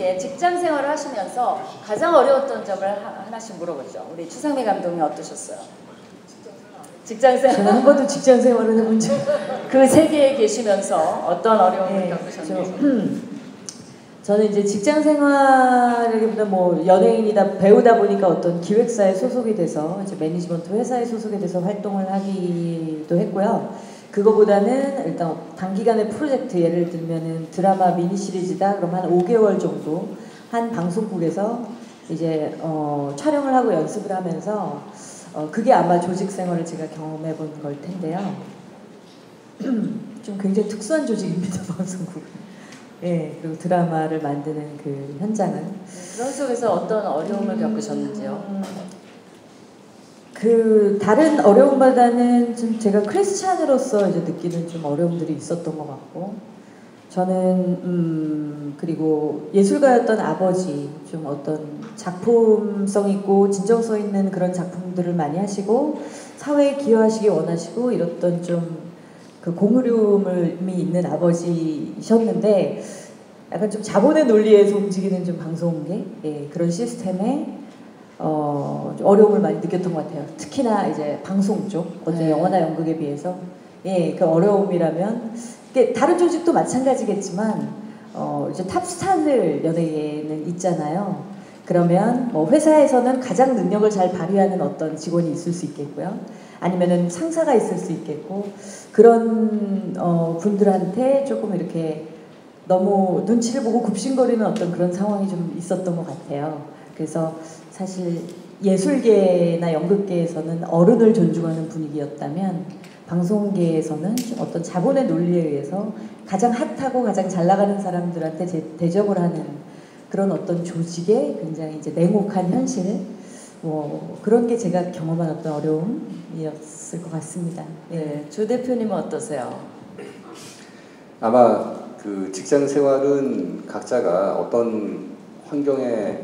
분께 직장 생활을 하시면서 가장 어려웠던 점을 하나씩 물어보죠. 우리 추상미 감독님 어떠셨어요? 직장 생활. 저는 한 번도 직장 생활을 해본 적. 그 세계에 계시면서 어떤 어려움을 겪으셨는지. 저는 이제 직장 생활이기보다 뭐 연예인이다 배우다 보니까 어떤 기획사에 소속이 돼서 이제 매니지먼트 회사에 소속이 돼서 활동을 하기도 했고요. 그거보다는 일단 단기간의 프로젝트, 예를 들면은 드라마 미니 시리즈다 그럼 한 5개월 정도 한 방송국에서 이제 촬영을 하고 연습을 하면서 그게 아마 조직 생활을 제가 경험해 본 걸 텐데요. 좀 굉장히 특수한 조직입니다, 방송국. 예, 그리고 드라마를 만드는 그 현장은. 그런 속에서 어떤 어려움을 겪으셨는지요? 그 다른 어려움보다는 좀 제가 크리스찬으로서 이제 느끼는 좀 어려움들이 있었던 것 같고, 저는 그리고 예술가였던 아버지, 좀 어떤 작품성 있고 진정성 있는 그런 작품들을 많이 하시고 사회에 기여하시기 원하시고 이랬던 좀 그 공의로움이 있는 아버지셨는데, 약간 좀 자본의 논리에서 움직이는 좀 방송계, 예, 그런 시스템에 좀 어려움을 많이 느꼈던 것 같아요. 특히나 이제 방송 쪽, 어떤 영화나 연극에 비해서. 예, 그 어려움이라면, 다른 조직도 마찬가지겠지만, 이제 탑스타들 연예계에는 있잖아요. 그러면 뭐 회사에서는 가장 능력을 잘 발휘하는 어떤 직원이 있을 수 있겠고요. 아니면은 상사가 있을 수 있겠고, 그런 분들한테 조금 이렇게 너무 눈치를 보고 굽신거리는 어떤 그런 상황이 좀 있었던 것 같아요. 그래서 사실 예술계나 연극계에서는 어른을 존중하는 분위기였다면, 방송계에서는 좀 어떤 자본의 논리에 의해서 가장 핫하고 가장 잘 나가는 사람들한테 대접을 하는 그런 어떤 조직의 굉장히 이제 냉혹한 현실, 뭐 그런 게 제가 경험한 어떤 어려움이었을 것 같습니다. 네, 조 대표님은 어떠세요? 아마 그 직장 생활은 각자가 어떤 환경에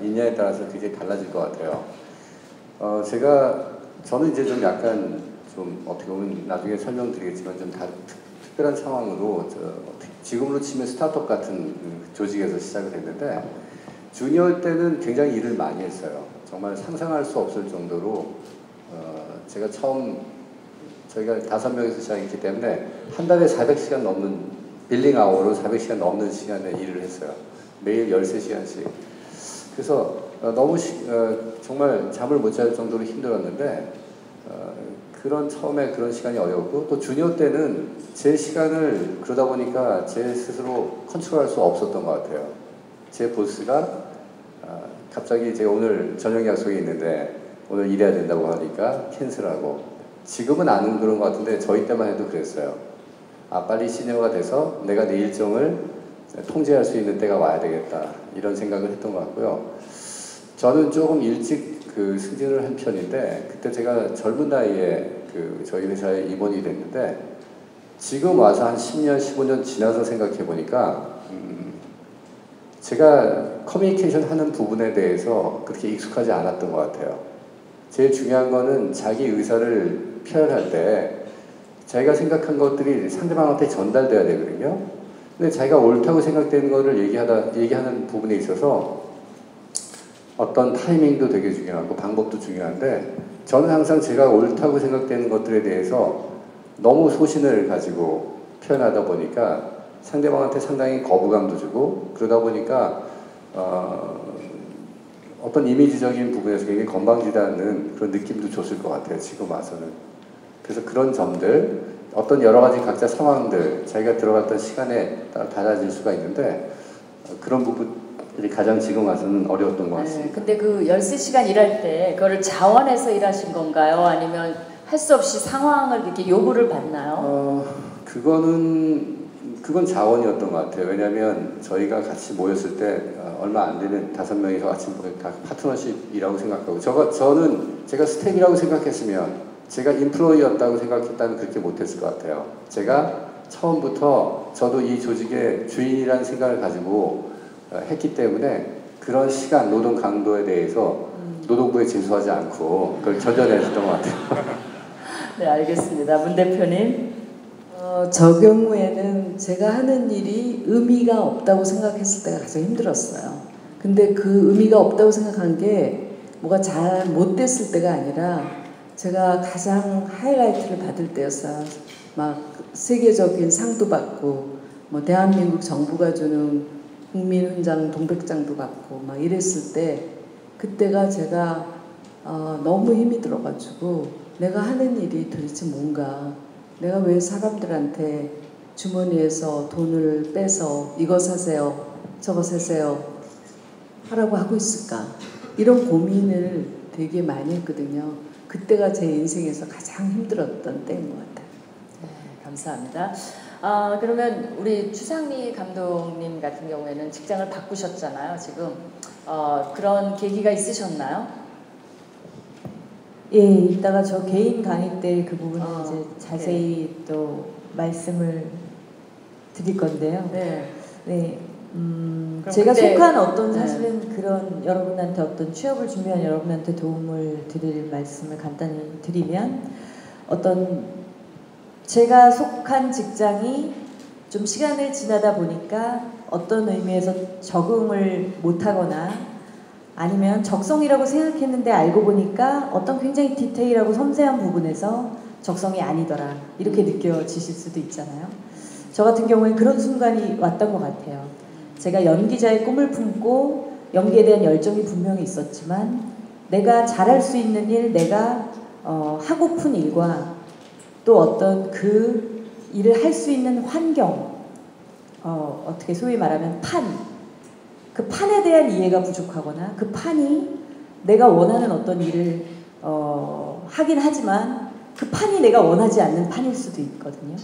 있냐에 따라서 굉장히 달라질 것 같아요. 저는 이제 좀 약간 좀 어떻게 보면 나중에 설명드리겠지만 좀 특별한 상황으로 지금으로 치면 스타트업 같은 조직에서 시작을 했는데, 주니어 때는 굉장히 일을 많이 했어요. 정말 상상할 수 없을 정도로 제가 저희가 5명에서 시작했기 때문에 한 달에 400시간 넘는 빌링 아워로 400시간 넘는 시간에 일을 했어요. 매일 13시간씩. 그래서 너무 정말 잠을 못 잘 정도로 힘들었는데, 처음에 그런 시간이 어려웠고, 또 주니어 때는 제 시간을 그러다 보니까 제 스스로 컨트롤할 수 없었던 것 같아요. 제 보스가 갑자기 제가 오늘 저녁 약속이 있는데 오늘 일해야 된다고 하니까 캔슬하고, 지금은 안 그런 것 같은데 저희 때만 해도 그랬어요. 빨리 시니어가 돼서 내가 내 일정을 통제할 수 있는 때가 와야 되겠다, 이런 생각을 했던 것 같고요. 저는 조금 일찍 승진을 한 편인데, 그때 제가 젊은 나이에 저희 회사에 임원이 됐는데, 지금 와서 한 10년, 15년 지나서 생각해 보니까 제가 커뮤니케이션 하는 부분에 대해서 그렇게 익숙하지 않았던 것 같아요. 제일 중요한 거는 자기 의사를 표현할 때 자기가 생각한 것들이 상대방한테 전달돼야 되거든요. 근데 자기가 옳다고 생각되는 거를 얘기하는 부분에 있어서 어떤 타이밍도 되게 중요하고 방법도 중요한데, 저는 항상 제가 옳다고 생각되는 것들에 대해서 너무 소신을 가지고 표현하다 보니까 상대방한테 상당히 거부감도 주고, 그러다 보니까 어떤 이미지적인 부분에서 굉장히 건방지다는 그런 느낌도 줬을 것 같아요, 지금 와서는. 그래서 그런 점들, 어떤 여러 가지 각자 상황들, 자기가 들어갔던 시간에 따라 달라질 수가 있는데, 그런 부분들이 가장 지금 와서는 어려웠던 것 같습니다. 네, 근데 그 13시간 일할 때 그거를 자원해서 일하신 건가요? 아니면 할 수 없이 상황을 이렇게 요구를 받나요? 그건 자원이었던 것 같아요. 왜냐하면 저희가 같이 모였을 때 얼마 안 되는 5명이서 같이 다 파트너십이라고 생각하고, 저는 제가 스텝이라고 생각했으면, 제가 인플로이였다고 생각했다면 그렇게 못했을 것 같아요. 제가 처음부터 저도 이 조직의 주인이라는 생각을 가지고 했기 때문에 그런 시간, 노동 강도에 대해서 노동부에 제소하지 않고 그걸 견뎌냈던 것 같아요. 네, 알겠습니다. 문 대표님. 저 경우에는 제가 하는 일이 의미가 없다고 생각했을 때가 가장 힘들었어요. 근데 그 의미가 없다고 생각한 게 뭐가 잘 못 됐을 때가 아니라 제가 가장 하이라이트를 받을 때였어요. 막 세계적인 상도 받고 뭐 대한민국 정부가 주는 국민훈장 동백장도 받고 막 이랬을 때 그때가 제가 너무 힘이 들어가지고 내가 하는 일이 도대체 뭔가, 내가 왜 사람들한테 주머니에서 돈을 빼서 이거 사세요 저거 사세요 하라고 하고 있을까, 이런 고민을 되게 많이 했거든요. 그때가 제 인생에서 가장 힘들었던 때인 것 같아요. 네, 감사합니다. 그러면 우리 추상미 감독님 같은 경우에는 직장을 바꾸셨잖아요. 지금 그런 계기가 있으셨나요? 예, 이따가 저 개인 강의 때 그 부분을 이제 자세히 네. 또 말씀을 드릴 건데요. 네. 네, 제가 그때, 속한 어떤 네. 사실은 그런 여러분한테 어떤 취업을 준비한 여러분한테 도움을 드릴 말씀을 간단히 드리면, 어떤 제가 속한 직장이 좀 시간을 지나다 보니까 어떤 의미에서 적응을 못하거나 아니면 적성이라고 생각했는데 알고 보니까 어떤 굉장히 디테일하고 섬세한 부분에서 적성이 아니더라, 이렇게 느껴지실 수도 있잖아요. 저 같은 경우에 그런 순간이 왔던 것 같아요. 제가 연기자의 꿈을 품고 연기에 대한 열정이 분명히 있었지만 내가 잘할 수 있는 일, 내가 하고픈 일과 또 어떤 그 일을 할 수 있는 환경, 어떻게 소위 말하면 그 판에 대한 이해가 부족하거나 그 판이 내가 원하는 어떤 일을 하긴 하지만 그 판이 내가 원하지 않는 판일 수도 있거든요.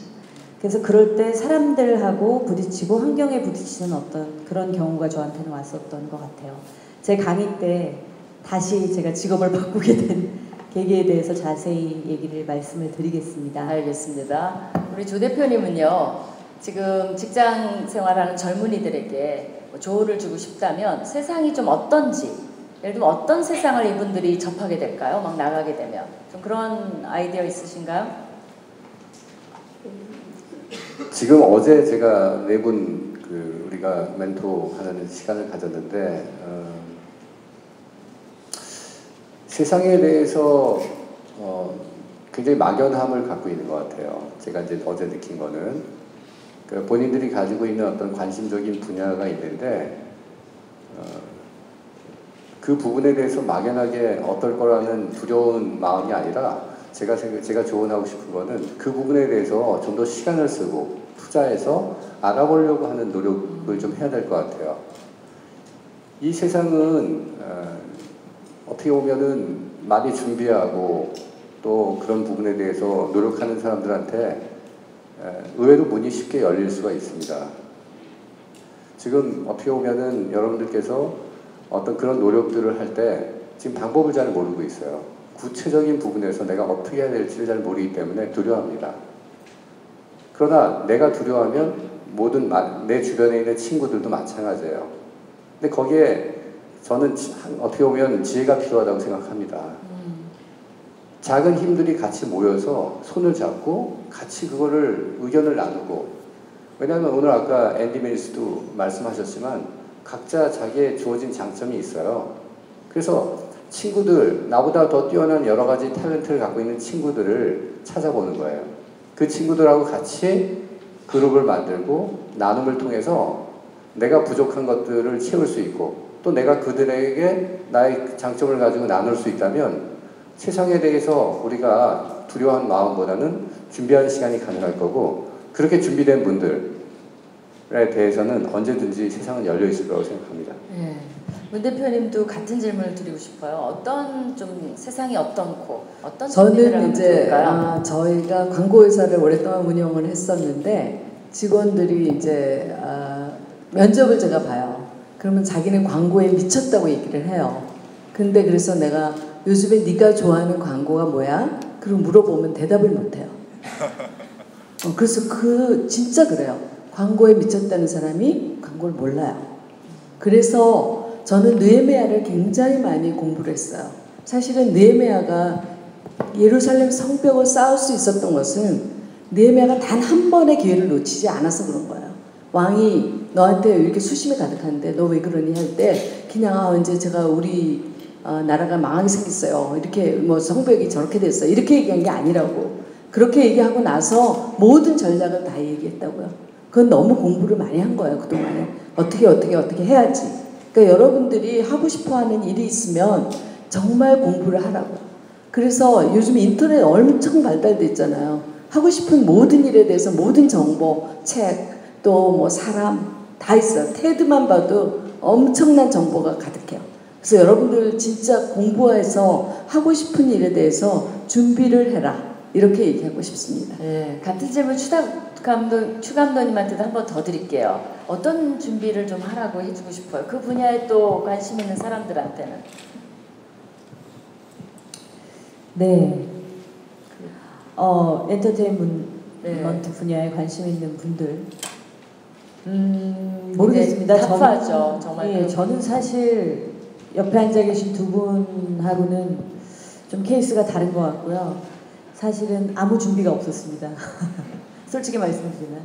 그래서 그럴 때 사람들하고 부딪히고 환경에 부딪히는 어떤 그런 경우가 저한테는 왔었던 것 같아요. 제 강의 때 다시 제가 직업을 바꾸게 된 계기에 대해서 자세히 얘기를 말씀을 드리겠습니다. 알겠습니다. 우리 조 대표님은요, 지금 직장 생활하는 젊은이들에게 조언을 주고 싶다면 세상이 좀 어떤지, 예를 들면 어떤 세상을 이분들이 접하게 될까요? 막 나가게 되면. 좀 그런 아이디어 있으신가요? 지금 어제 제가 네 분 우리가 멘토하는 시간을 가졌는데 세상에 대해서 굉장히 막연함을 갖고 있는 것 같아요. 제가 이제 어제 느낀 거는 본인들이 가지고 있는 어떤 관심적인 분야가 있는데 그 부분에 대해서 막연하게 어떨 거라는 두려운 마음이 아니라 제가 조언하고 싶은 거는 그 부분에 대해서 좀 더 시간을 쓰고 투자해서 알아보려고 하는 노력을 좀 해야 될 것 같아요. 이 세상은 어떻게 보면은 많이 준비하고 또 그런 부분에 대해서 노력하는 사람들한테 의외로 문이 쉽게 열릴 수가 있습니다. 지금 어떻게 보면은 여러분들께서 어떤 그런 노력들을 할 때 지금 방법을 잘 모르고 있어요. 구체적인 부분에서 내가 어떻게 해야 될지를 잘 모르기 때문에 두려워합니다. 그러나 내가 두려워하면 모든 내 주변에 있는 친구들도 마찬가지예요. 근데 거기에 저는 어떻게 보면 지혜가 필요하다고 생각합니다. 작은 힘들이 같이 모여서 손을 잡고 같이 그거를 의견을 나누고, 왜냐하면 오늘 아까 앤디 밀스도 말씀하셨지만 각자 자기의 주어진 장점이 있어요. 그래서 친구들, 나보다 더 뛰어난 여러 가지 탤런트를 갖고 있는 친구들을 찾아보는 거예요. 그 친구들하고 같이 그룹을 만들고 나눔을 통해서 내가 부족한 것들을 채울 수 있고 또 내가 그들에게 나의 장점을 가지고 나눌 수 있다면 세상에 대해서 우리가 두려워하는 마음보다는 준비하는 시간이 가능할 거고, 그렇게 준비된 분들에 대해서는 언제든지 세상은 열려 있을 거라고 생각합니다. 네. 문 대표님도 같은 질문을 드리고 싶어요. 어떤 좀 세상이 어떻고 어떤 저는 이제 좋을까요? 저희가 광고회사를 오랫동안 운영을 했었는데 직원들이 이제 면접을 제가 봐요. 그러면 자기는 광고에 미쳤다고 얘기를 해요. 근데 그래서 내가 요즘에 네가 좋아하는 광고가 뭐야? 그리고 물어보면 대답을 못해요. 그래서 진짜 그래요. 광고에 미쳤다는 사람이 광고를 몰라요. 그래서 저는 느헤미야를 굉장히 많이 공부를 했어요. 사실은 느헤미야가 예루살렘 성벽을 쌓을 수 있었던 것은 느헤미야가 단 한 번의 기회를 놓치지 않아서 그런 거예요. 왕이 너한테 이렇게 수심이 가득한데 너 왜 그러니 할 때 그냥 이제 제가 우리 나라가 망하게 생겼어요. 이렇게 뭐 성벽이 저렇게 됐어요. 이렇게 얘기한 게 아니라고. 그렇게 얘기하고 나서 모든 전략을 다 얘기했다고요. 그건 너무 공부를 많이 한 거예요. 그동안에. 어떻게 해야지. 그러니까 여러분들이 하고 싶어하는 일이 있으면 정말 공부를 하라고. 그래서 요즘 인터넷 엄청 발달됐잖아요. 하고 싶은 모든 일에 대해서 모든 정보, 책, 또 뭐 사람 다 있어요. 테드만 봐도 엄청난 정보가 가득해요. 그래서 여러분들 진짜 공부해서 하고 싶은 일에 대해서 준비를 해라. 이렇게 얘기하고 싶습니다. 네, 같은 질문 추 감독님한테도 한 번 더 드릴게요. 어떤 준비를 좀 하라고 해주고 싶어요? 그 분야에 또 관심 있는 사람들한테는. 네. 엔터테인먼트 분야에 관심 있는 분들. 모르겠습니다. 타프하죠. 정말. 예, 저는 사실 옆에 앉아 계신 두 분하고는 좀 케이스가 다른 것 같고요. 사실은 아무 준비가 없었습니다. 솔직히 말씀드리면.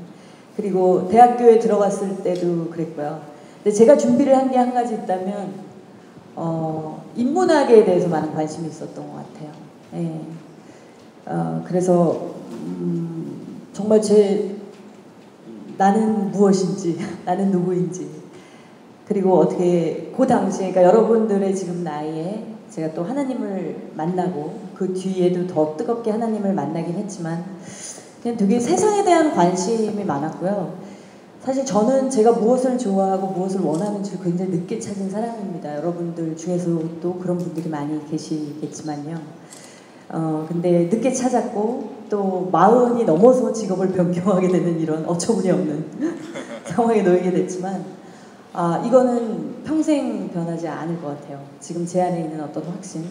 그리고 대학교에 들어갔을 때도 그랬고요. 근데 제가 준비를 한 게 한 가지 있다면 인문학에 대해서 많은 관심이 있었던 것 같아요. 예. 그래서 정말 나는 무엇인지, 나는 누구인지, 그리고 어떻게 그 당시에, 그러니까 여러분들의 지금 나이에 제가 또 하나님을 만나고 그 뒤에도 더 뜨겁게 하나님을 만나긴 했지만 그냥 되게 세상에 대한 관심이 많았고요. 사실 저는 제가 무엇을 좋아하고 무엇을 원하는지 굉장히 늦게 찾은 사람입니다. 여러분들 중에서도 그런 분들이 많이 계시겠지만요. 근데 늦게 찾았고 또 40이 넘어서 직업을 변경하게 되는 이런 어처구니 없는 상황에 놓이게 됐지만 이거는 평생 변하지 않을 것 같아요. 지금 제 안에 있는 어떤 확신.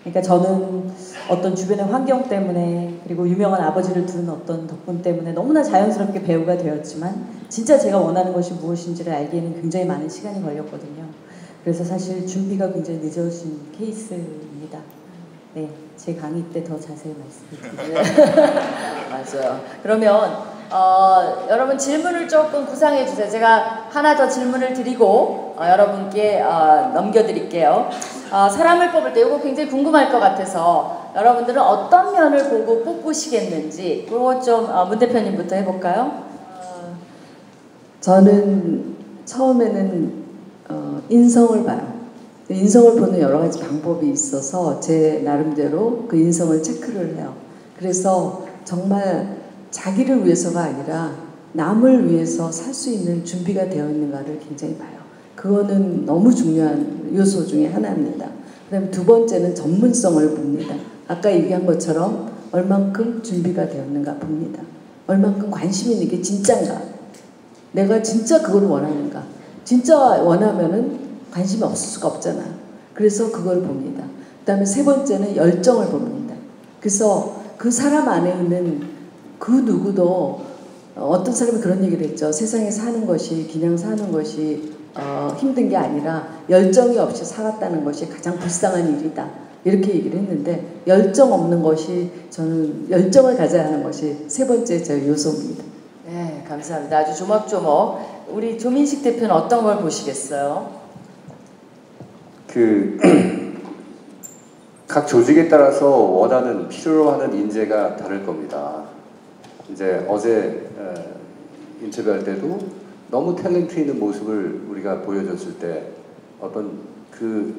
그러니까 저는 어떤 주변의 환경 때문에 그리고 유명한 아버지를 두는 어떤 덕분 때문에 너무나 자연스럽게 배우가 되었지만 진짜 제가 원하는 것이 무엇인지를 알기에는 굉장히 많은 시간이 걸렸거든요. 그래서 사실 준비가 굉장히 늦어진 케이스입니다. 네, 제 강의 때 더 자세히 말씀드릴게요. 맞아요. 그러면 여러분 질문을 조금 구상해 주세요. 제가 하나 더 질문을 드리고 여러분께 넘겨드릴게요. 사람을 뽑을 때 이거 굉장히 궁금할 것 같아서 여러분들은 어떤 면을 보고 뽑으시겠는지 그거 좀 문 대표님부터 해볼까요? 저는 처음에는 인성을 봐요. 인성을 보는 여러 가지 방법이 있어서 제 나름대로 그 인성을 체크를 해요. 그래서 정말 자기를 위해서가 아니라 남을 위해서 살 수 있는 준비가 되어 있는가를 굉장히 봐요. 그거는 너무 중요한 요소 중에 하나입니다. 그 다음에 두 번째는 전문성을 봅니다. 아까 얘기한 것처럼 얼만큼 준비가 되었는가 봅니다. 얼만큼 관심 있는 게 진짠가. 내가 진짜 그걸 원하는가. 진짜 원하면은 관심이 없을 수가 없잖아요. 그래서 그걸 봅니다. 그 다음에 세 번째는 열정을 봅니다. 그래서 그 사람 안에 있는 그 누구도 어떤 사람이 그런 얘기를 했죠. 세상에 사는 것이 그냥 사는 것이 힘든 게 아니라 열정이 없이 살았다는 것이 가장 불쌍한 일이다. 이렇게 얘기를 했는데 열정 없는 것이 저는 열정을 가져야 하는 것이 세 번째 제 요소입니다. 네, 감사합니다. 아주 조목조목. 우리 조민식 대표는 어떤 걸 보시겠어요? 각 조직에 따라서 원하는 필요로 하는 인재가 다를 겁니다. 이제 어제 인터뷰할 때도 너무 탤런트 있는 모습을 우리가 보여줬을 때 어떤 그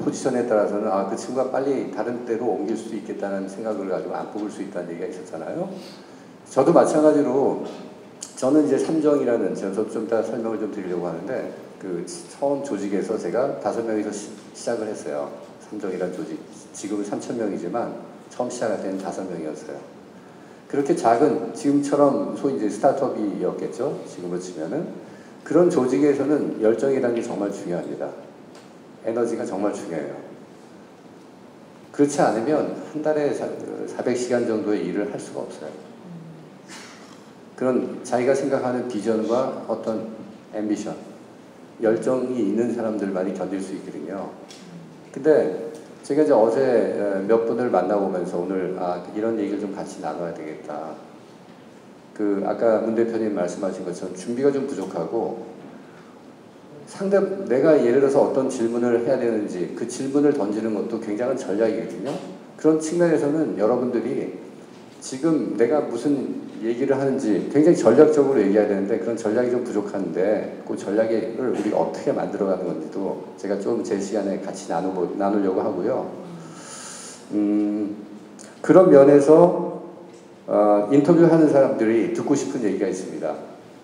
포지션에 따라서는 그 친구가 빨리 다른 데로 옮길 수 있겠다는 생각을 가지고 안 뽑을 수 있다는 얘기가 있었잖아요. 저도 마찬가지로 저는 이제 삼정이라는 제가 좀 이따 설명을 좀 드리려고 하는데 그 처음 조직에서 제가 5명에서 시작을 했어요. 삼정이라는 조직. 지금은 3,000명이지만 처음 시작할 때는 5명이었어요. 그렇게 작은 지금처럼 소위 이제 스타트업이었겠죠. 지금으로 치면은 그런 조직에서는 열정이라는 게 정말 중요합니다. 에너지가 정말 중요해요. 그렇지 않으면 한 달에 400시간 정도의 일을 할 수가 없어요. 그런 자기가 생각하는 비전과 어떤 앰비션, 열정이 있는 사람들만이 견딜 수 있거든요. 근데 제가 이제 어제 몇 분을 만나보면서 오늘 이런 얘기를 좀 같이 나눠야 되겠다. 아까 문 대표님 말씀하신 것처럼 준비가 좀 부족하고 내가 예를 들어서 어떤 질문을 해야 되는지 그 질문을 던지는 것도 굉장한 전략이거든요. 그런 측면에서는 여러분들이 지금 내가 무슨 얘기를 하는지 굉장히 전략적으로 얘기해야 되는데 그런 전략이 좀 부족한데 그 전략을 우리가 어떻게 만들어가는 건지도 제가 좀 제 시간에 같이 나누려고 하고요. 그런 면에서 인터뷰하는 사람들이 듣고 싶은 얘기가 있습니다.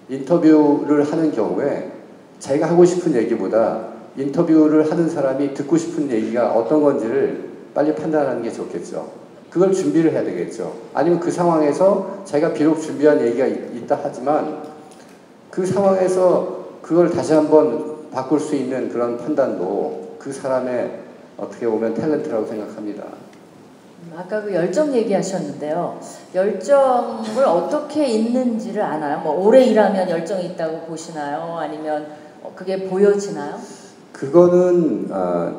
인터뷰를 하는 경우에 자기가 하고 싶은 얘기보다 인터뷰를 하는 사람이 듣고 싶은 얘기가 어떤 건지를 빨리 판단하는 게 좋겠죠. 그걸 준비를 해야 되겠죠. 아니면 그 상황에서 자기가 비록 준비한 얘기가 있다 하지만 그 상황에서 그걸 다시 한번 바꿀 수 있는 그런 판단도 그 사람의 어떻게 보면 탤런트라고 생각합니다. 아까 그 열정 얘기하셨는데요. 열정을 어떻게 있는지를 아나요? 뭐 오래 일하면 열정이 있다고 보시나요? 아니면 그게 보여지나요? 그거는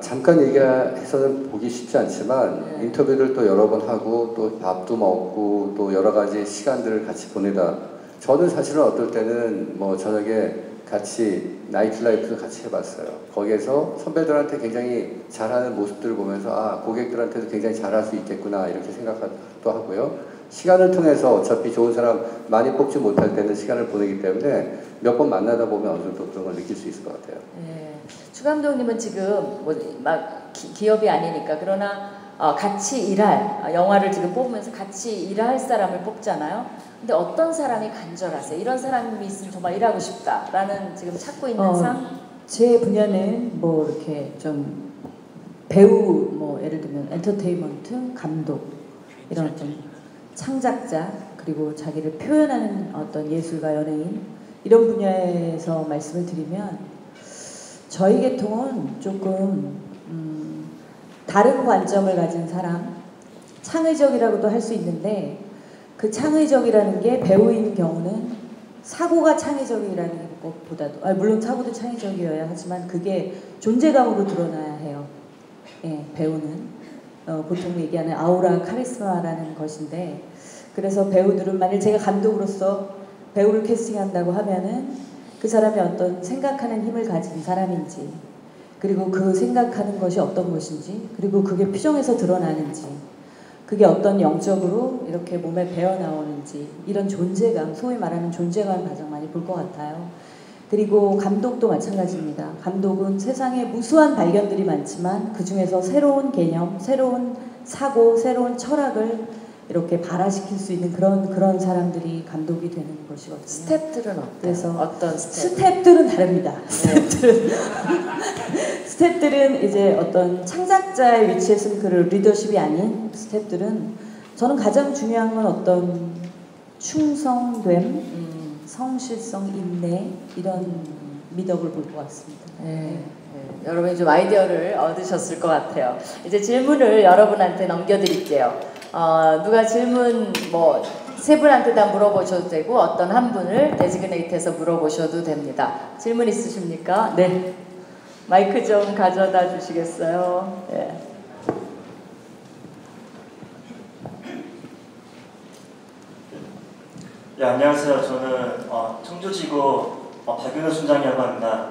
잠깐 얘기해서는 보기 쉽지 않지만 인터뷰를 또 여러 번 하고 또 밥도 먹고 또 여러 가지 시간들을 같이 보내다 저는 사실은 어떨 때는 뭐 저녁에 같이 나이트 라이프도 같이 해봤어요. 거기에서 선배들한테 굉장히 잘하는 모습들을 보면서 고객들한테도 굉장히 잘할 수 있겠구나 이렇게 생각도 하고요. 시간을 통해서 어차피 좋은 사람 많이 뽑지 못할 때는 시간을 보내기 때문에 몇 번 만나다 보면 어느 정도 그런 걸 느낄 수 있을 것 같아요. 네. 추 감독님은 지금 막 기업이 아니니까 그러나 같이 일할 영화를 지금 뽑으면서 같이 일할 사람을 뽑잖아요. 근데 어떤 사람이 간절하세요? 이런 사람이 있으면 정말 일하고 싶다라는 지금 찾고 있는 상? 제 분야는 뭐 이렇게 좀 배우 뭐 예를 들면 엔터테인먼트 감독 이런 어떤 창작자 그리고 자기를 표현하는 어떤 예술가 연예인 이런 분야에서 말씀을 드리면 저희 계통은 조금 다른 관점을 가진 사람 창의적이라고도 할 수 있는데 그 창의적이라는 게 배우인 경우는 사고가 창의적이라는 것보다도 물론 사고도 창의적이어야 하지만 그게 존재감으로 드러나야 해요. 예, 배우는 보통 얘기하는 아우라 카리스마라는 것인데 그래서 배우들은 만일 제가 감독으로서 배우를 캐스팅한다고 하면은 그 사람이 어떤 생각하는 힘을 가진 사람인지 그리고 그 생각하는 것이 어떤 것인지 그리고 그게 표정에서 드러나는지 그게 어떤 영적으로 이렇게 몸에 배어나오는지 이런 존재감 소위 말하는 존재감을 가장 많이 볼 것 같아요. 그리고 감독도 마찬가지입니다. 감독은 세상에 무수한 발견들이 많지만 그 중에서 새로운 개념, 새로운 사고, 새로운 철학을 이렇게 발화시킬 수 있는 그런 사람들이 감독이 되는 것이거든요. 스텝들은 어때요? 그래서 어떤 스텝들은 다릅니다. 스텝들은 이제 어떤 창작자의 위치에 쓴 그 리더십이 아닌 스텝들은 저는 가장 중요한 건 어떤 충성됨, 성실성, 인내 이런 미덕을 볼 것 같습니다. 네. 여러분이 좀 아이디어를 얻으셨을 것 같아요. 이제 질문을 여러분한테 넘겨드릴게요. 누가 질문 세 분한테 다 물어보셔도 되고 어떤 한 분을 데지그네이트해서 물어보셔도 됩니다. 질문 있으십니까? 네. 마이크 좀 가져다 주시겠어요? 네. 네, 안녕하세요. 저는 청주지구 박윤호 순장이라고 합니다.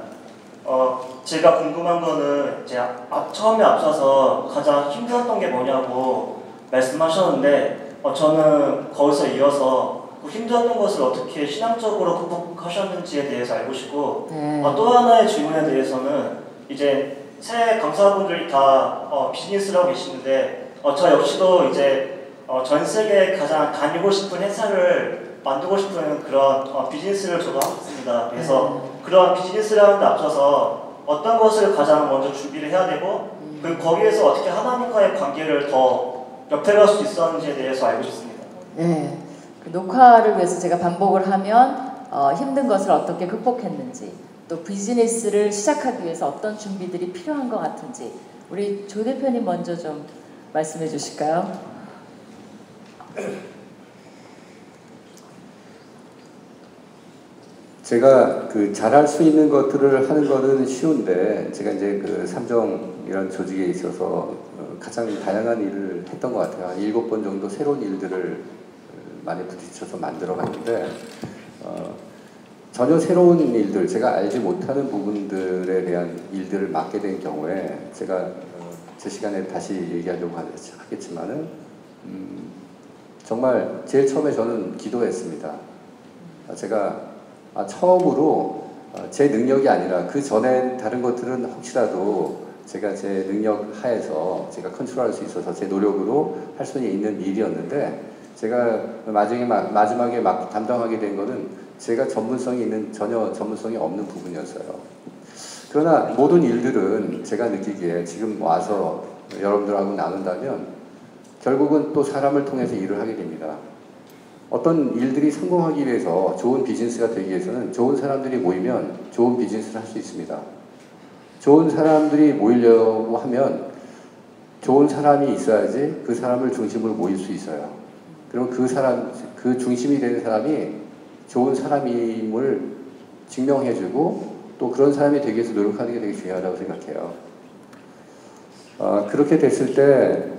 제가 궁금한 거는 이제 처음에 앞서서 가장 힘들었던 게 뭐냐고 말씀하셨는데 저는 거기서 이어서 그 힘들었던 것을 어떻게 신앙적으로 극복하셨는지에 대해서 알고 싶고 또 하나의 질문에 대해서는 이제 새 강사분들이 다 비즈니스를 하고 계시는데 저 역시도 이제 전 세계에 가장 다니고 싶은 회사를 만들고 싶은 그런 비즈니스를 저도 하고 있습니다. 그래서 그런 비즈니스를 하는데 앞서서 어떤 것을 가장 먼저 준비를 해야 되고 거기에서 어떻게 하나님과의 관계를 더 좁혀갈 수 있었는지에 대해서 알고 싶습니다. 네, 그 녹화를 위해서 제가 반복을 하면 힘든 것을 어떻게 극복했는지 또 비즈니스를 시작하기 위해서 어떤 준비들이 필요한 것 같은지 우리 조 대표님 먼저 좀 말씀해 주실까요? 제가 그 잘할 수 있는 것들을 하는 거는 쉬운데 제가 이제 그 삼정 이런 조직에 있어서 가장 다양한 일을 했던 것 같아요. 한 7번 정도 새로운 일들을 많이 부딪혀서 만들어 갔는데 전혀 새로운 일들, 제가 알지 못하는 부분들에 대한 일들을 맡게 된 경우에 제가 제 시간에 다시 얘기하려고 하겠지만은 정말 제일 처음에 저는 기도했습니다. 제가 처음으로 제 능력이 아니라 그 전에 다른 것들은 혹시라도 제가 제 능력 하에서 제가 컨트롤할 수 있어서 제 노력으로 할 수 있는 일이었는데 제가 마지막에 막 담당하게 된 거는 제가 전혀 전문성이 없는 부분이었어요. 그러나 모든 일들은 제가 느끼기에 지금 와서 여러분들하고 나눈다면 결국은 또 사람을 통해서 일을 하게 됩니다. 어떤 일들이 성공하기 위해서 좋은 비즈니스가 되기 위해서는 좋은 사람들이 모이면 좋은 비즈니스를 할 수 있습니다. 좋은 사람들이 모이려고 하면 좋은 사람이 있어야지 그 사람을 중심으로 모일 수 있어요. 그럼 그 중심이 되는 사람이 좋은 사람임을 증명해주고 또 그런 사람이 되기 위해서 노력하는 게 되게 중요하다고 생각해요. 그렇게 됐을 때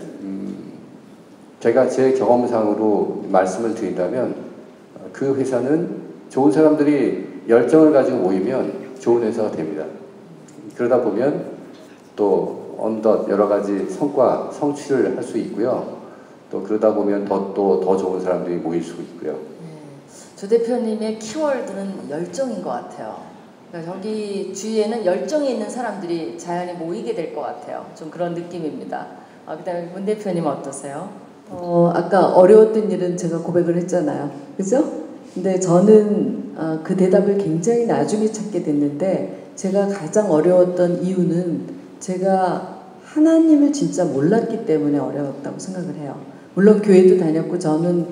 제가 제 경험상으로 말씀을 드린다면 그 회사는 좋은 사람들이 열정을 가지고 모이면 좋은 회사가 됩니다. 그러다 보면 또 언덧 여러 가지 성취를 할 수 있고요. 또 그러다 보면 더 좋은 사람들이 모일 수 있고요. 조 대표님의 키워드는 열정인 것 같아요. 그러니까 여기 주위에는 열정이 있는 사람들이 자연히 모이게 될 것 같아요. 좀 그런 느낌입니다. 그다음에 문 대표님 어떠세요? 아까 어려웠던 일은 제가 고백을 했잖아요. 그죠? 근데 저는 그 대답을 굉장히 나중에 찾게 됐는데 제가 가장 어려웠던 이유는 제가 하나님을 진짜 몰랐기 때문에 어려웠다고 생각을 해요. 물론 교회도 다녔고 저는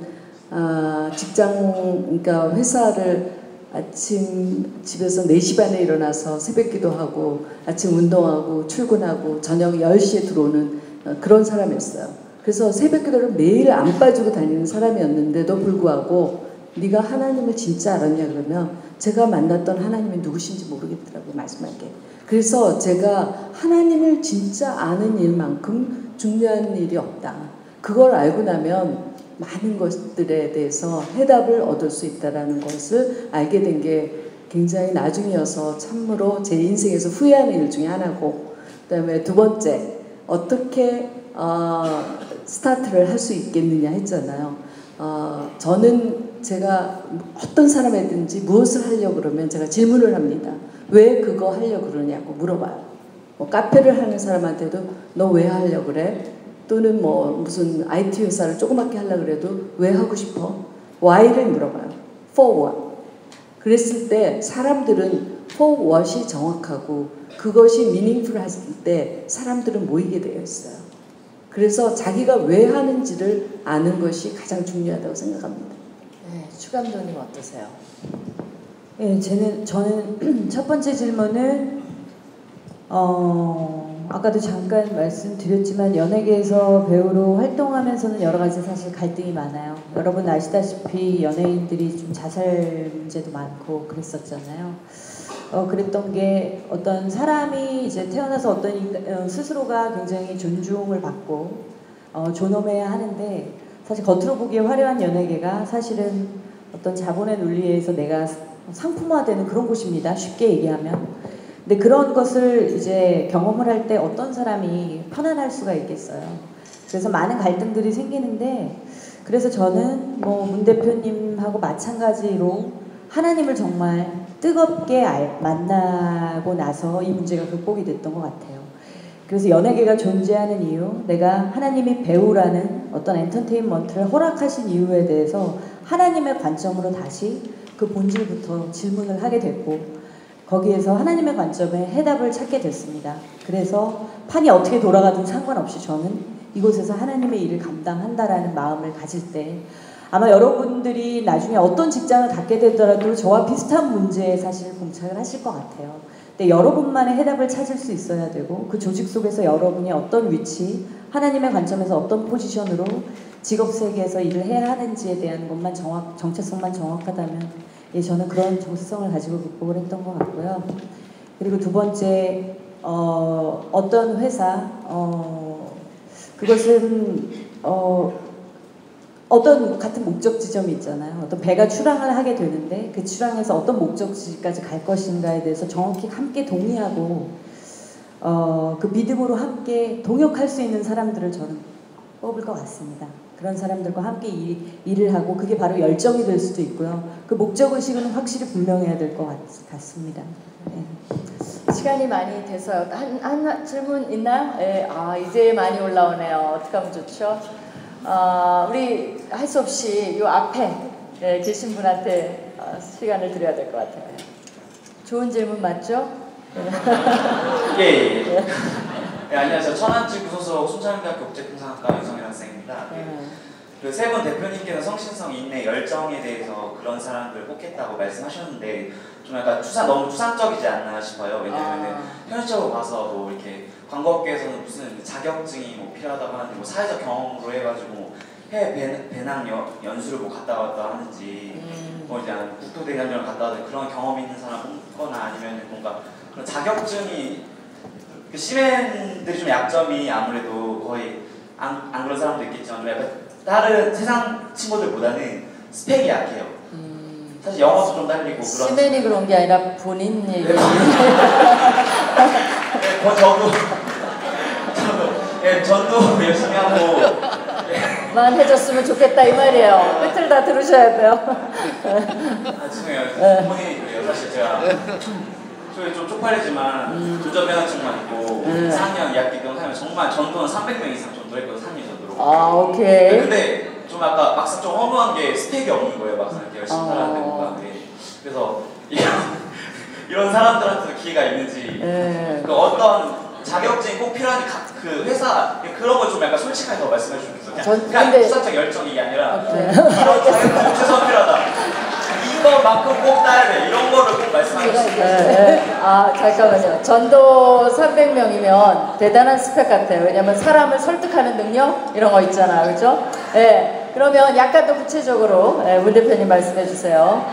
그러니까 회사를 아침 집에서 4시 반에 일어나서 새벽 기도하고 아침 운동하고 출근하고 저녁 10시에 들어오는 그런 사람이었어요. 그래서 새벽 기도를 매일 안 빠지고 다니는 사람이었는데도 불구하고 네가 하나님을 진짜 알았냐 그러면 제가 만났던 하나님이 누구신지 모르겠더라고요. 말씀할게. 그래서 제가 하나님을 진짜 아는 일만큼 중요한 일이 없다. 그걸 알고 나면 많은 것들에 대해서 해답을 얻을 수 있다는 것을 알게 된 게 굉장히 나중이어서 참으로 제 인생에서 후회하는 일 중에 하나고, 그 다음에 두 번째 어떻게 스타트를 할 수 있겠느냐 했잖아요. 저는 제가 어떤 사람이든지 무엇을 하려고 그러면 제가 질문을 합니다. 왜 그거 하려고 그러냐고 물어봐요. 뭐 카페를 하는 사람한테도 너 왜 하려고 그래? 또는 뭐 무슨 IT 회사를 조그맣게 하려고 그래도 왜 하고 싶어? Why를 물어봐요. For what? 그랬을 때 사람들은 for what이 정확하고 그것이 meaningful 했을 때 사람들은 모이게 되어 있어요. 그래서 자기가 왜 하는지를 아는 것이 가장 중요하다고 생각합니다. 네, 추 감독님 어떠세요? 네, 저는 첫 번째 질문은 아까도 잠깐 말씀드렸지만 연예계에서 배우로 활동하면서는 여러 가지 사실 갈등이 많아요. 여러분 아시다시피 연예인들이 좀 자살 문제도 많고 그랬었잖아요. 그랬던 게 어떤 사람이 이제 태어나서 어떤 스스로가 굉장히 존중을 받고 존엄해야 하는데 사실 겉으로 보기에 화려한 연예계가 사실은 어떤 자본의 논리에 의해서 내가 상품화되는 그런 곳입니다. 쉽게 얘기하면. 근데 그런 것을 이제 경험을 할 때 어떤 사람이 편안할 수가 있겠어요. 그래서 많은 갈등들이 생기는데 그래서 저는 뭐 문 대표님하고 마찬가지로 하나님을 정말 뜨겁게 만나고 나서 이 문제가 극복이 됐던 것 같아요. 그래서 연예계가 존재하는 이유, 내가 하나님이 배우라는 어떤 엔터테인먼트를 허락하신 이유에 대해서 하나님의 관점으로 다시 그 본질부터 질문을 하게 됐고 거기에서 하나님의 관점에 해답을 찾게 됐습니다. 그래서 판이 어떻게 돌아가든 상관없이 저는 이곳에서 하나님의 일을 감당한다라는 마음을 가질 때 아마 여러분들이 나중에 어떤 직장을 갖게 되더라도 저와 비슷한 문제에 사실 봉착을 하실 것 같아요. 근데 여러분만의 해답을 찾을 수 있어야 되고 그 조직 속에서 여러분이 어떤 위치, 하나님의 관점에서 어떤 포지션으로 직업 세계에서 일을 해야 하는지에 대한 것만 정체성만 정확하다면 예, 저는 그런 정체성을 가지고 극복을 했던 것 같고요. 그리고 두 번째, 어떤 회사, 그것은 어떤 같은 목적 지점이 있잖아요. 어떤 배가 출항을 하게 되는데 그 출항에서 어떤 목적지까지 갈 것인가에 대해서 정확히 함께 동의하고 그 믿음으로 함께 동역할 수 있는 사람들을 저는 뽑을 것 같습니다. 그런 사람들과 함께 일을 하고 그게 바로 열정이 될 수도 있고요. 그 목적의식은 확실히 분명해야 될 것 같습니다. 네. 시간이 많이 돼서요. 한 질문 있나요? 네. 이제 많이 올라오네요. 어떻게 하면 좋죠? 우리 할 수 없이 이 앞에 계신 분한테 시간을 드려야 될 것 같아요. 좋은 질문 맞죠? 예. 네, 안녕하세요. 천안지구 소속 순천대학교 국제통상학과 유성일 학생입니다. 그 세 분 대표님께서 성실성, 인내, 열정에 대해서 그런 사람들을 뽑겠다고 말씀하셨는데 좀 약간 너무 추상적이지 않나 싶어요. 왜냐하면 현실적으로 봐서 뭐 이렇게 광고업계에서는 무슨 자격증이 뭐 필요하다고 하는데 뭐 사회적 경험으로 해가지고 해외 배낭 연수를 뭐 갔다 왔다 하는지 뭐 이제 국토대장정을 갔다 왔다 그런 경험이 있는 사람 뽑거나 아니면 뭔가 그런 자격증이 그 시민들이 좀 약점이 아무래도 거의 안 그런 사람도 있겠지만 좀 약간 다른 세상 친구들보다는 스펙이 약해요. 사실 영어도 좀 딸리고 그런. 시맨이 그런 게 아니라 본인 얘기. 저도 열심히 하고. 만 해줬으면 좋겠다 이 말이에요. 끝을 다 들으셔야 돼요. 죄송해요. 본인이 그래요. 사실 제가 저희 좀 쪽팔리지만 운전면허증만 있고 4학년 2학기 하면 정말 전도는 300명 이상 전도했거든요. 3년 전도로. 오케이. 근데 좀 아까 막상 좀 허무한 게 스펙이 없는 거예요. 막상 이렇게 열심히 살았는데 뭔가. 그래서 이런 사람들한테도 기회가 있는지 그 어떤 자격증이 꼭 필요한 그 회사 그런 걸 좀 약간 솔직하게 더 말씀해 주시면 좋겠어요. 그냥 부사적 열정이 아니라 이런 자격증 최소 필요하다. 이거만큼 꼭 따야 돼. 이런 거를 꼭 말씀해 주시면 잠깐만요. 전도 300명이면 대단한 스펙 같아요. 왜냐면 사람을 설득하는 능력 이런 거 있잖아요. 그렇죠? 네. 그러면 약간 더 구체적으로 문 대표님 말씀해 주세요.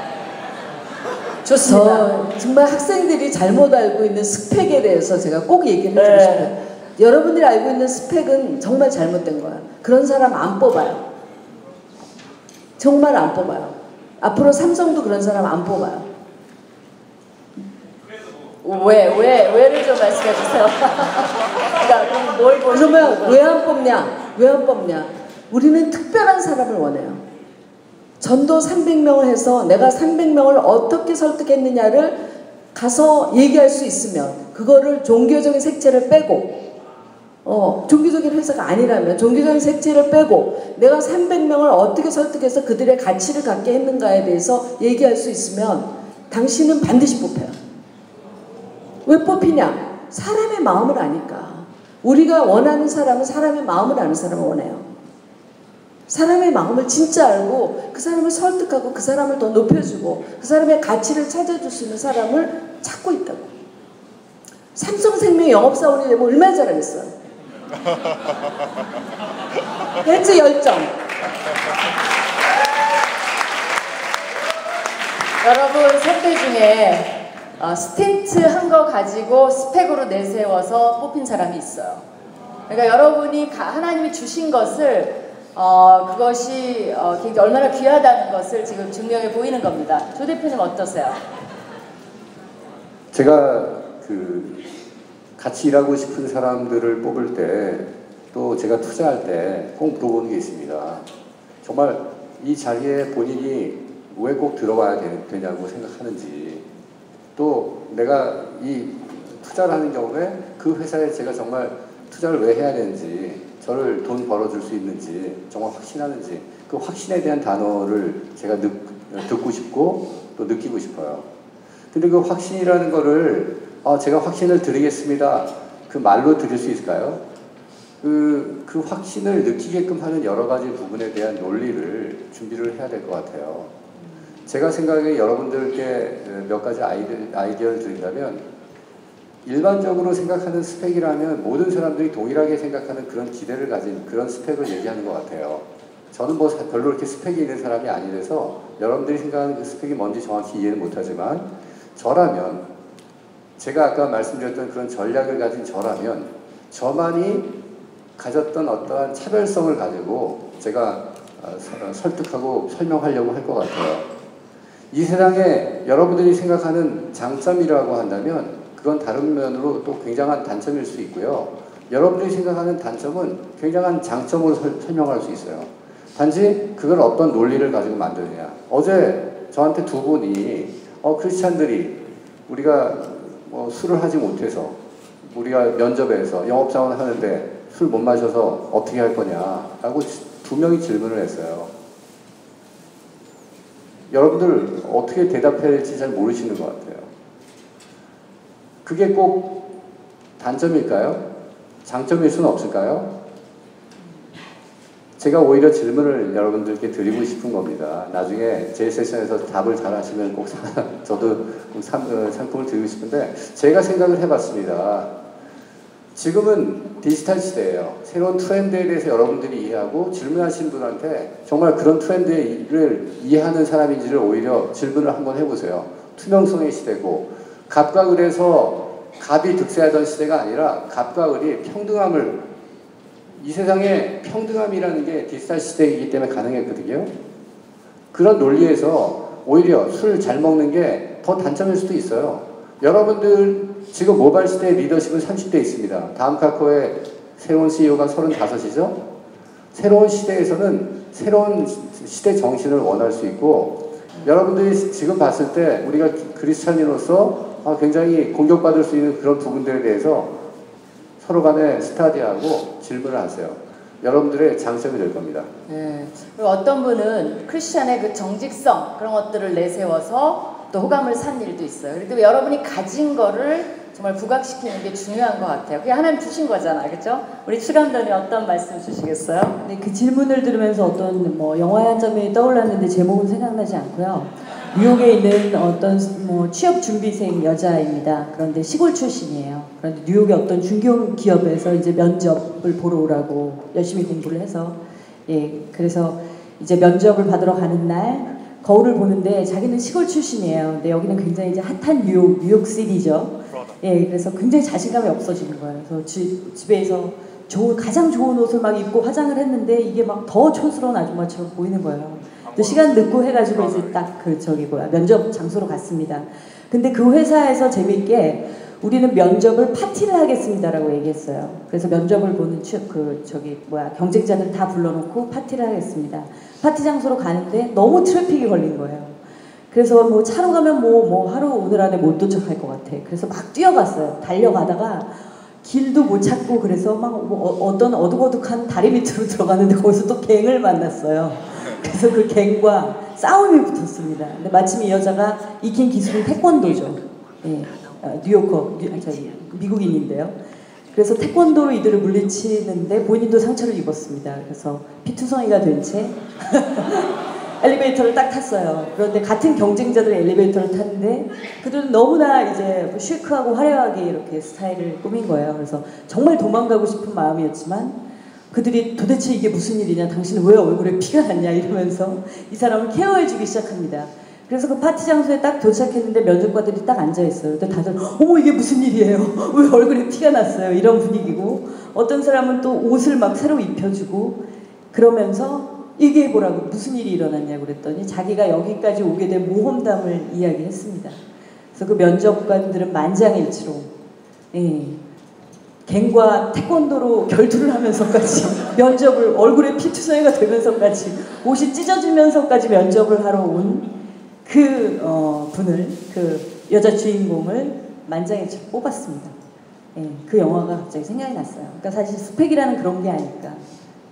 좋습니다. 정말 학생들이 잘못 알고 있는 스펙에 대해서 제가 꼭 얘기를 해주고 싶어요. 여러분들이 알고 있는 스펙은 정말 잘못된 거야. 그런 사람 안 뽑아요. 정말 안 뽑아요. 앞으로 삼성도 그런 사람 안 뽑아요. 왜를 좀 말씀해 주세요. 그러니까 그럼 뭘 그러면 왜 안 뽑냐? 왜 안 뽑냐? 우리는 특별한 사람을 원해요. 전도 300명을 해서 내가 300명을 어떻게 설득했느냐를 가서 얘기할 수 있으면 그거를 종교적인 색채를 빼고 종교적인 회사가 아니라면 종교적인 색채를 빼고 내가 300명을 어떻게 설득해서 그들의 가치를 갖게 했는가에 대해서 얘기할 수 있으면 당신은 반드시 뽑혀요. 왜 뽑히냐? 사람의 마음을 아니까. 우리가 원하는 사람은 사람의 마음을 아는 사람을 원해요. 사람의 마음을 진짜 알고 그 사람을 설득하고 그 사람을 더 높여주고 그 사람의 가치를 찾아줄 수 있는 사람을 찾고 있다고. 삼성생명 영업사원이 되면 얼마나 잘하겠어요. 벤츠 열정. 여러분 선배 중에 스틴트 한 거 가지고 스펙으로 내세워서 뽑힌 사람이 있어요. 그러니까 여러분이 하나님이 주신 것을 그것이 굉장히 얼마나 귀하다는 것을 지금 증명해 보이는 겁니다. 조 대표님 어떠세요? 제가 같이 일하고 싶은 사람들을 뽑을 때 또 제가 투자할 때 꼭 물어보는 게 있습니다. 정말 이 자리에 본인이 왜 꼭 들어가야 되냐고 생각하는지, 또 내가 이 투자를 하는 경우에 그 회사에 제가 정말 투자를 왜 해야 되는지, 저를 돈 벌어줄 수 있는지 정말 확신하는지, 그 확신에 대한 단어를 제가 듣고 싶고 또 느끼고 싶어요. 근데 그 확신이라는 거를 제가 확신을 드리겠습니다, 그 말로 드릴 수 있을까요? 그 확신을 느끼게끔 하는 여러 가지 부분에 대한 논리를 준비를 해야 될 것 같아요. 제가 생각에 여러분들께 몇 가지 아이디어를 드린다면, 일반적으로 생각하는 스펙이라면 모든 사람들이 동일하게 생각하는 그런 기대를 가진 그런 스펙을 얘기하는 것 같아요. 저는 뭐 별로 이렇게 스펙이 있는 사람이 아니라서 여러분들이 생각하는 그 스펙이 뭔지 정확히 이해는 못하지만 저라면 제가 아까 말씀드렸던 그런 전략을 가진 저라면 저만이 가졌던 어떠한 차별성을 가지고 제가 설득하고 설명하려고 할 것 같아요. 이 세상에 여러분들이 생각하는 장점이라고 한다면 그건 다른 면으로 또 굉장한 단점일 수 있고요. 여러분들이 생각하는 단점은 굉장한 장점으로 설명할 수 있어요. 단지 그걸 어떤 논리를 가지고 만드느냐. 어제 저한테 두 분이 크리스찬들이 우리가 뭐 술을 하지 못해서 우리가 면접에서 영업사원을 하는데 술 못 마셔서 어떻게 할 거냐 라고 두 명이 질문을 했어요. 여러분들 어떻게 대답해야 될지 잘 모르시는 것 같아요. 그게 꼭 단점일까요? 장점일 수는 없을까요? 제가 오히려 질문을 여러분들께 드리고 싶은 겁니다. 나중에 제 세션에서 답을 잘 하시면 꼭 저도 상품을 드리고 싶은데 제가 생각을 해봤습니다. 지금은 디지털 시대예요. 새로운 트렌드에 대해서 여러분들이 이해하고 질문하신 분한테 정말 그런 트렌드를 이해하는 사람인지를 오히려 질문을 한번 해보세요. 투명성의 시대고 갑과 을에서 갑이 득세하던 시대가 아니라 갑과 을이 평등함을 이 세상에 평등함이라는 게 디지털 시대이기 때문에 가능했거든요. 그런 논리에서 오히려 술 잘 먹는 게 더 단점일 수도 있어요. 여러분들 지금 모바일 시대의 리더십은 30대 있습니다. 다음 카카오의 새로운 CEO가 35이죠. 새로운 시대에서는 새로운 시대 정신을 원할 수 있고 여러분들이 지금 봤을 때 우리가 크리스찬인으로서 굉장히 공격받을 수 있는 그런 부분들에 대해서 서로 간에 스타디하고 질문을 하세요. 여러분들의 장점이 될 겁니다. 네. 그리고 어떤 분은 크리스찬의 그 정직성 그런 것들을 내세워서 또 호감을 산 일도 있어요. 그리고 여러분이 가진 거를 정말 부각시키는 게 중요한 것 같아요. 그게 하나님 주신 거잖아요. 그렇죠? 우리 추감단이 어떤 말씀 주시겠어요? 네, 그 질문을 들으면서 어떤 뭐 영화의 한 장면이 떠올랐는데 제목은 생각나지 않고요. 뉴욕에 있는 어떤 뭐 취업 준비생 여자입니다. 그런데 시골 출신이에요. 그런데 뉴욕의 어떤 중견기업에서 이제 면접을 보러 오라고 열심히 공부를 해서 그래서 이제 면접을 받으러 가는 날 거울을 보는데 자기는 시골 출신이에요. 근데 여기는 굉장히 이제 핫한 뉴욕시티죠. 그래서 굉장히 자신감이 없어지는 거예요. 그래서 집에서 가장 좋은 옷을 막 입고 화장을 했는데 이게 막 더 촌스러운 아줌마처럼 보이는 거예요. 또 시간 늦고 해가지고 이제 딱 면접 장소로 갔습니다. 근데 그 회사에서 재밌게 우리는 면접을 파티를 하겠습니다라고 얘기했어요. 그래서 면접을 보는 경쟁자들 다 불러놓고 파티를 하겠습니다. 파티 장소로 가는데 너무 트래픽이 걸린 거예요. 그래서 뭐 차로 가면 하루 오늘 안에 못 도착할 것 같아. 그래서 막 뛰어갔어요. 달려가다가 길도 못 찾고 그래서 막 어떤 어둑어둑한 다리 밑으로 들어가는데 거기서 또 갱을 만났어요. 그래서 그 갱과 싸움이 붙었습니다. 근데 마침 이 여자가 익힌 기술은 태권도죠. 미국인인데요. 그래서 태권도로 이들을 물리치는데 본인도 상처를 입었습니다. 그래서 피투성이가 된 채 엘리베이터를 딱 탔어요. 그런데 같은 경쟁자들이 엘리베이터를 탔는데 그들은 너무나 이제 시크하고 화려하게 이렇게 스타일을 꾸민 거예요. 그래서 정말 도망가고 싶은 마음이었지만 그들이 도대체 이게 무슨 일이냐, 당신은 왜 얼굴에 피가 났냐 이러면서 이 사람을 케어해주기 시작합니다. 그래서 그 파티 장소에 딱 도착했는데 면접관들이 딱 앉아있어요. 근데 다들 어머 이게 무슨 일이에요? 왜 얼굴에 피가 났어요? 이런 분위기고 어떤 사람은 또 옷을 막 새로 입혀주고 그러면서 얘기해보라고 무슨 일이 일어났냐고 그랬더니 자기가 여기까지 오게 된 모험담을 이야기했습니다. 그래서 그 면접관들은 만장일치로 갱과 태권도로 결투를 하면서까지 면접을 얼굴에 피투성이가 되면서까지 옷이 찢어지면서까지 면접을 하러 온 분을 그 여자 주인공을 만장일치로 뽑았습니다. 그 영화가 갑자기 생각이 났어요. 그러니까 사실 스펙이라는 그런 게 아닐까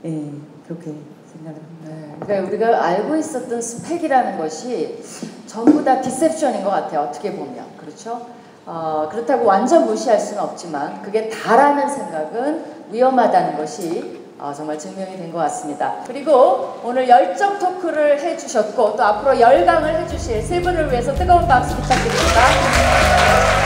그렇게 생각을 합니다. 그러니까 우리가 알고 있었던 스펙이라는 것이 전부 다 디셉션인 것 같아요. 어떻게 보면 그렇죠? 그렇다고 완전 무시할 수는 없지만 그게 다라는 생각은 위험하다는 것이 정말 증명이 된 것 같습니다. 그리고 오늘 열정 토크를 해주셨고 또 앞으로 열강을 해주실 세 분을 위해서 뜨거운 박수 부탁드립니다.